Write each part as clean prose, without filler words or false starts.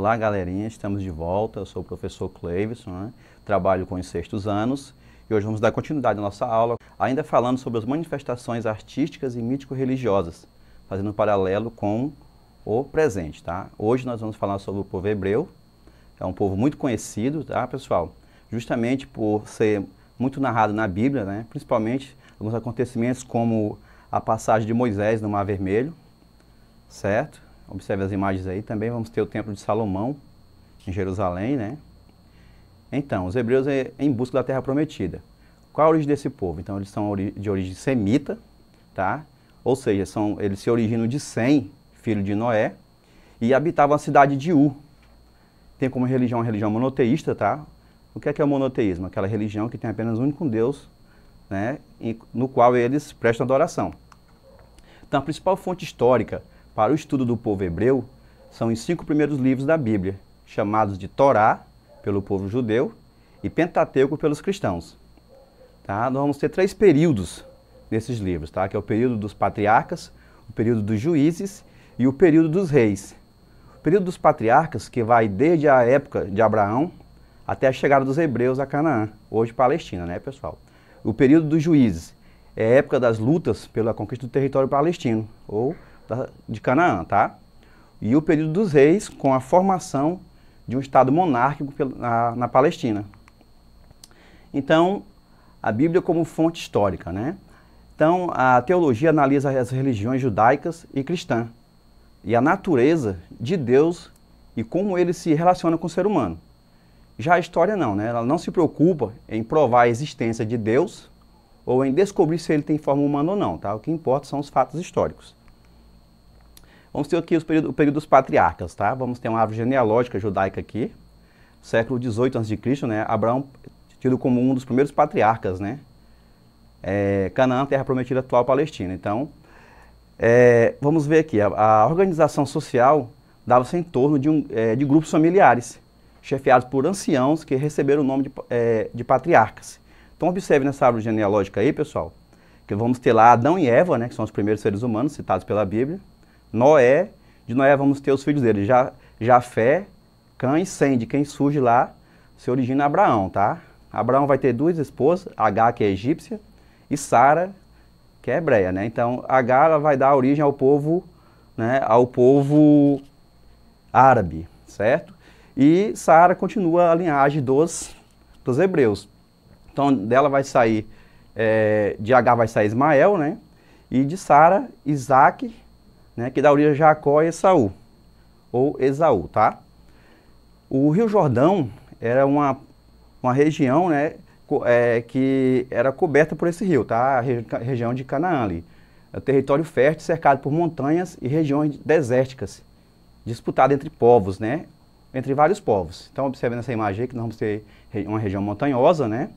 Olá, galerinha, estamos de volta. Eu sou o professor Cleivson, né? Trabalho com os sextos anos e hoje vamos dar continuidade à nossa aula, ainda falando sobre as manifestações artísticas e mítico-religiosas, fazendo um paralelo com o presente, tá? Hoje nós vamos falar sobre o povo hebreu. É um povo muito conhecido, tá, pessoal? Justamente por ser muito narrado na Bíblia, né? Principalmente alguns acontecimentos como a passagem de Moisés no Mar Vermelho, certo? Observe as imagens aí. Também vamos ter o Templo de Salomão em Jerusalém, né? Então, os hebreus em busca da Terra Prometida. Qual a origem desse povo? Então, eles são de origem semita, tá? Ou seja, eles se originam de Sem, filho de Noé, e habitavam a cidade de Ur. Tem como religião uma religião monoteísta, tá? O que é o monoteísmo? Aquela religião que tem apenas um único Deus, né? No qual eles prestam adoração. Então, a principal fonte histórica para o estudo do povo hebreu são os 5 primeiros livros da Bíblia, chamados de Torá, pelo povo judeu, e Pentateuco pelos cristãos. Tá? Nós vamos ter 3 períodos nesses livros, tá? Que é o período dos patriarcas, o período dos juízes e o período dos reis. O período dos patriarcas, que vai desde a época de Abraão até a chegada dos hebreus a Canaã, hoje Palestina, né, pessoal? O período dos juízes é a época das lutas pela conquista do território palestino, ou de Canaã, tá? E o período dos reis, com a formação de um estado monárquico na Palestina. Então, a Bíblia como fonte histórica, né? Então, a teologia analisa as religiões judaicas e cristã, e a natureza de Deus e como ele se relaciona com o ser humano. Já a história não, né? Ela não se preocupa em provar a existência de Deus ou em descobrir se ele tem forma humana ou não, tá? O que importa são os fatos históricos. Vamos ter aqui o período dos patriarcas, tá? Vamos ter uma árvore genealógica judaica aqui, século XVIII a.C., né? Abraão tido como um dos primeiros patriarcas, né? Canaã, terra prometida atual Palestina. Então, vamos ver aqui, a organização social dava-se em torno de grupos familiares, chefiados por anciãos que receberam o nome de patriarcas. Então, observe nessa árvore genealógica aí, pessoal, que vamos ter lá Adão e Eva, né? Que são os primeiros seres humanos citados pela Bíblia. Noé, de Noé vamos ter os filhos dele, Jafé, Cã e Sem, de quem surge lá, se origina Abraão, tá? Abraão vai ter 2 esposas, Agar, que é egípcia, e Sara, que é hebreia, né? Então, Agar ela vai dar origem ao povo, né, ao povo árabe, certo? E Sara continua a linhagem dos hebreus. Então, dela vai sair, de Agar vai sair Ismael, né? E de Sara, Isaac, né, que dá origem a Jacó e Esaú, ou Esaú, tá? O Rio Jordão era uma região, né, que era coberta por esse rio, tá? A região de Canaã ali. É um território fértil, cercado por montanhas e regiões desérticas, disputado entre povos, né? Entre vários povos. Então, observe nessa imagem aí que nós vamos ter uma região montanhosa, né?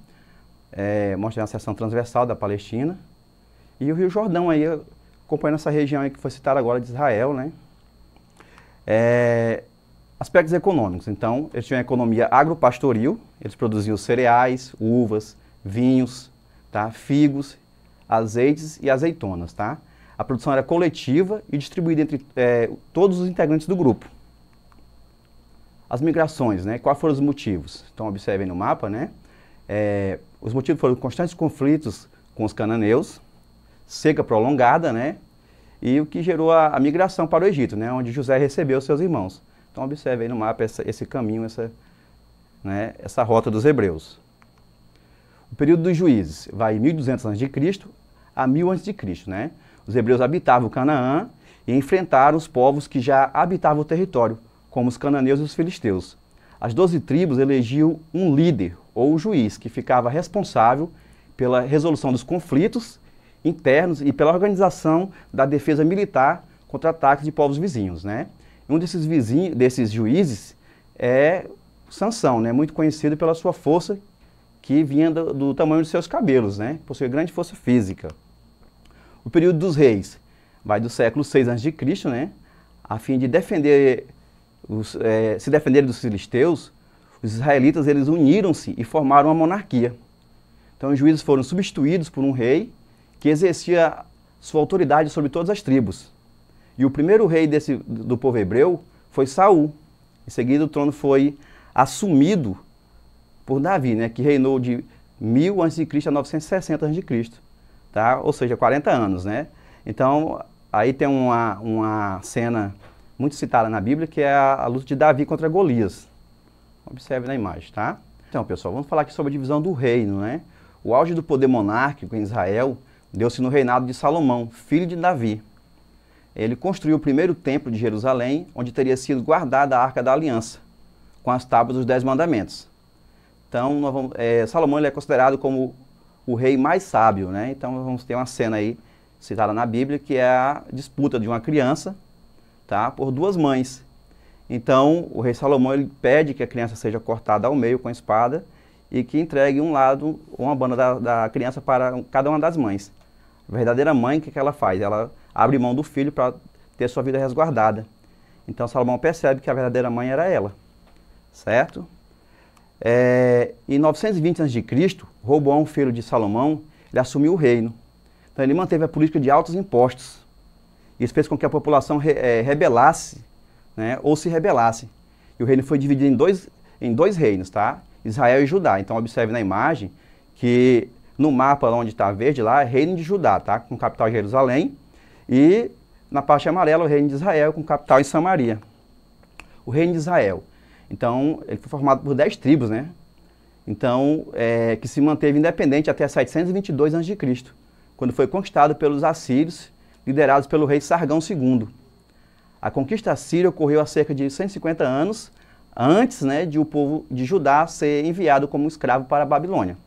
Mostra a seção transversal da Palestina. E o Rio Jordão aí, acompanhando essa região aí que foi citada agora de Israel, né? Aspectos econômicos. Então, eles tinham uma economia agropastoril, eles produziam cereais, uvas, vinhos, tá? Figos, azeites e azeitonas, tá? A produção era coletiva e distribuída entre todos os integrantes do grupo. As migrações, né? Quais foram os motivos? Então, observem no mapa, né? Os motivos foram constantes conflitos com os cananeus, seca prolongada, né? E o que gerou a migração para o Egito, né? Onde José recebeu seus irmãos. Então, observe aí no mapa esse caminho, essa rota dos hebreus. O período dos juízes vai 1200 a.C. a 1000 a.C., né? Os hebreus habitavam Canaã e enfrentaram os povos que já habitavam o território, como os cananeus e os filisteus. As 12 tribos elegiam um líder, ou juiz, que ficava responsável pela resolução dos conflitos internos e pela organização da defesa militar contra ataques de povos vizinhos, né? Um desses juízes é Sansão, né? Muito conhecido pela sua força, que vinha do tamanho de seus cabelos, né? Possui grande força física. O período dos reis vai do século 6 a.C., né? A fim de se defenderem dos filisteus, os israelitas eles uniram-se e formaram uma monarquia. Então os juízes foram substituídos por um rei que exercia sua autoridade sobre todas as tribos. E o primeiro rei do povo hebreu foi Saul, Em seguida, o trono foi assumido por Davi, né, que reinou de 1000 a.C. a 960 a.C., tá? Ou seja, 40 anos, né? Então, aí tem uma cena muito citada na Bíblia, que é a luta de Davi contra Golias. Observe na imagem, tá? Então, pessoal, vamos falar aqui sobre a divisão do reino, né? O auge do poder monárquico em Israel deu-se no reinado de Salomão, filho de Davi. Ele construiu o primeiro templo de Jerusalém, onde teria sido guardada a Arca da Aliança, com as tábuas dos 10 mandamentos. Então, Salomão ele é considerado como o rei mais sábio, né? Então, vamos ter uma cena aí, citada na Bíblia, que é a disputa de uma criança, tá, por duas mães. Então, o rei Salomão ele pede que a criança seja cortada ao meio com a espada e que entregue um lado, uma banda da criança para cada uma das mães. A verdadeira mãe, o que ela faz? Ela abre mão do filho para ter sua vida resguardada. Então, Salomão percebe que a verdadeira mãe era ela, certo? Em 920 a.C., Roboão, filho de Salomão, ele assumiu o reino. Então, ele manteve a política de altos impostos. Isso fez com que a população rebelasse, né, ou se rebelasse. E o reino foi dividido em dois reinos, tá? Israel e Judá. Então, observe na imagem que no mapa onde está verde lá é reino de Judá, tá? Com capital em Jerusalém. E na parte amarela o reino de Israel com capital em Samaria. O reino de Israel. Então, ele foi formado por 10 tribos, né? Então, que se manteve independente até 722 a.C., quando foi conquistado pelos assírios, liderados pelo rei Sargão II. A conquista assíria ocorreu há cerca de 150 anos antes, né, de o povo de Judá ser enviado como escravo para a Babilônia.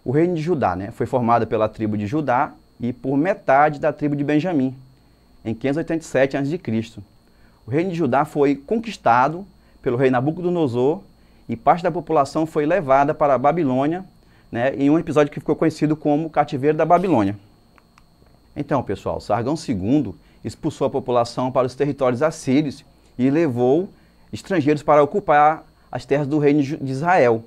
O reino de Judá, né, foi formado pela tribo de Judá e por metade da tribo de Benjamim, em 587 a.C. O reino de Judá foi conquistado pelo rei Nabucodonosor e parte da população foi levada para a Babilônia, né, em um episódio que ficou conhecido como o Cativeiro da Babilônia. Então, pessoal, Sargão II expulsou a população para os territórios assírios e levou estrangeiros para ocupar as terras do reino de Israel.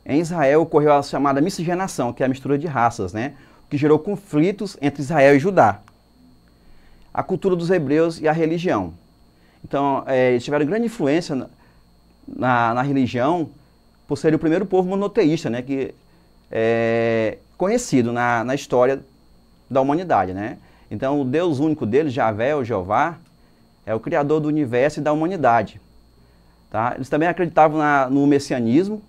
Em Israel ocorreu a chamada miscigenação, que é a mistura de raças, né, o que gerou conflitos entre Israel e Judá. A cultura dos hebreus e a religião. Então, eles tiveram grande influência na religião por ser o primeiro povo monoteísta, né, que é conhecido na história da humanidade, né? Então, o Deus único deles, Javé, ou Jeová, é o criador do universo e da humanidade. Tá? Eles também acreditavam no messianismo,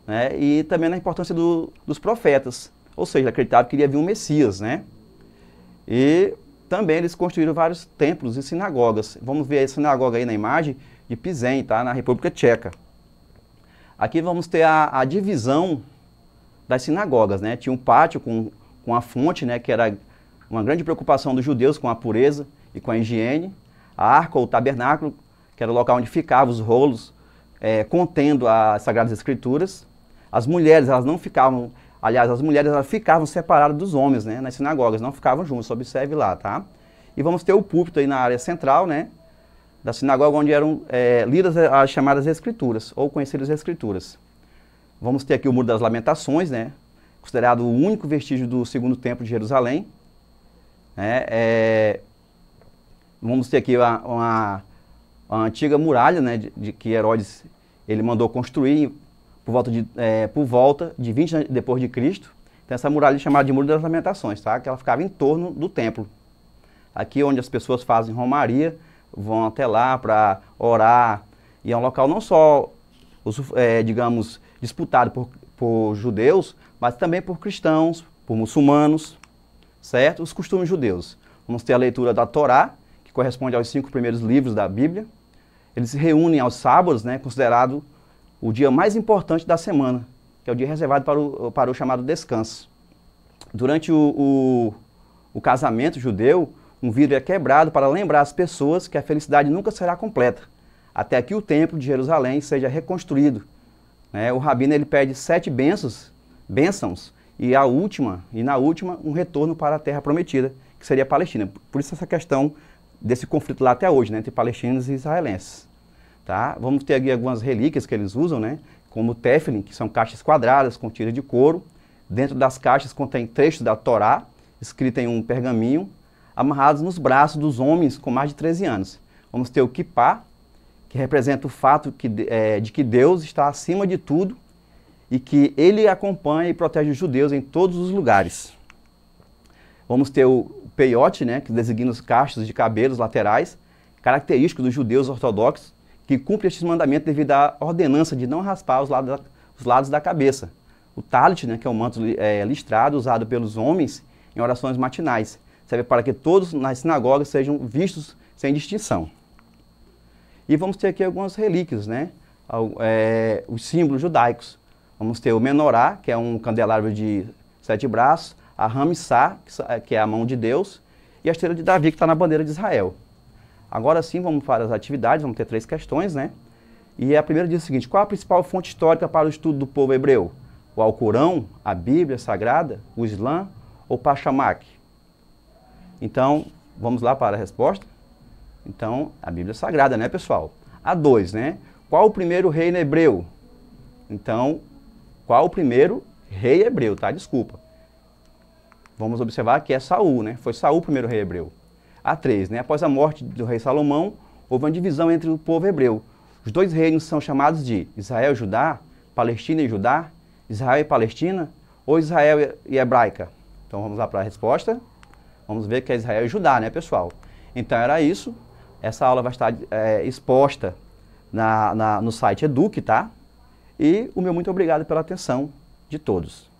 né? E também na importância dos profetas. Ou seja, acreditavam que iria vir um Messias, né? E também eles construíram vários templos e sinagogas. Vamos ver a sinagoga aí na imagem de Plzeň, tá? Na República Tcheca. Aqui vamos ter a divisão das sinagogas, né? Tinha um pátio com a fonte, né, que era uma grande preocupação dos judeus com a pureza e com a higiene. A arca ou tabernáculo, que era o local onde ficavam os rolos contendo as Sagradas Escrituras. As mulheres, elas não ficavam, aliás, as mulheres elas ficavam separadas dos homens, né, nas sinagogas, não ficavam juntos, observe lá, tá? E vamos ter o púlpito aí na área central, né, da sinagoga, onde eram lidas as chamadas Escrituras, ou conhecidas Escrituras. Vamos ter aqui o Muro das Lamentações, né, considerado o único vestígio do segundo templo de Jerusalém. Vamos ter aqui uma antiga muralha, né, que Herodes ele mandou construir por volta de 20 depois de Cristo. Então essa muralha é chamada de Muro das Lamentações, tá? Que ela ficava em torno do templo. Aqui onde as pessoas fazem romaria, vão até lá para orar. E é um local não só, digamos, disputado por judeus, mas também por cristãos, por muçulmanos, certo? Os costumes judeus. Vamos ter a leitura da Torá, que corresponde aos 5 primeiros livros da Bíblia. Eles se reúnem aos sábados, né, considerado o dia mais importante da semana, que é o dia reservado para o chamado descanso. Durante o casamento judeu, um vidro é quebrado para lembrar as pessoas que a felicidade nunca será completa, até que o templo de Jerusalém seja reconstruído. O rabino ele pede 7 bênçãos, e na última um retorno para a terra prometida, que seria a Palestina. Por isso essa questão desse conflito lá até hoje, né, entre palestinos e israelenses. Tá? Vamos ter aqui algumas relíquias que eles usam, né, como o tefilin, que são caixas quadradas com tiras de couro. Dentro das caixas contém trechos da Torá, escrita em um pergaminho, amarrados nos braços dos homens com mais de 13 anos. Vamos ter o Kippá, que representa o fato de que Deus está acima de tudo e que Ele acompanha e protege os judeus em todos os lugares. Vamos ter o peiote, né, que designa os cachos de cabelos laterais, característico dos judeus ortodoxos, que cumpre estes mandamentos devido à ordenança de não raspar os lados da cabeça. O talit, né, que é um manto listrado usado pelos homens em orações matinais, serve para que todos nas sinagogas sejam vistos sem distinção. E vamos ter aqui algumas relíquias, né, os símbolos judaicos. Vamos ter o menorá, que é um candelabro de 7 braços, a Ramissá, que é a mão de Deus, e a estrela de Davi, que está na bandeira de Israel. Agora sim, vamos para as atividades, vamos ter 3 questões, né? E a primeira diz o seguinte: qual a principal fonte histórica para o estudo do povo hebreu? O Alcorão, a Bíblia Sagrada, o Islã ou Pachamak? Então, vamos lá para a resposta? Então, a Bíblia Sagrada, né, pessoal? A 2, né? Qual o primeiro rei hebreu? Então, qual o primeiro rei hebreu, tá? Desculpa. Vamos observar que é Saul, né? Foi Saul o primeiro rei hebreu. A 3, né? Após a morte do rei Salomão, houve uma divisão entre o povo hebreu. Os 2 reinos são chamados de Israel e Judá, Palestina e Judá, Israel e Palestina, ou Israel e Hebraica? Então vamos lá para a resposta. Vamos ver que é Israel e Judá, né, pessoal? Então era isso. Essa aula vai estar exposta no site Eduque, tá? E o meu muito obrigado pela atenção de todos.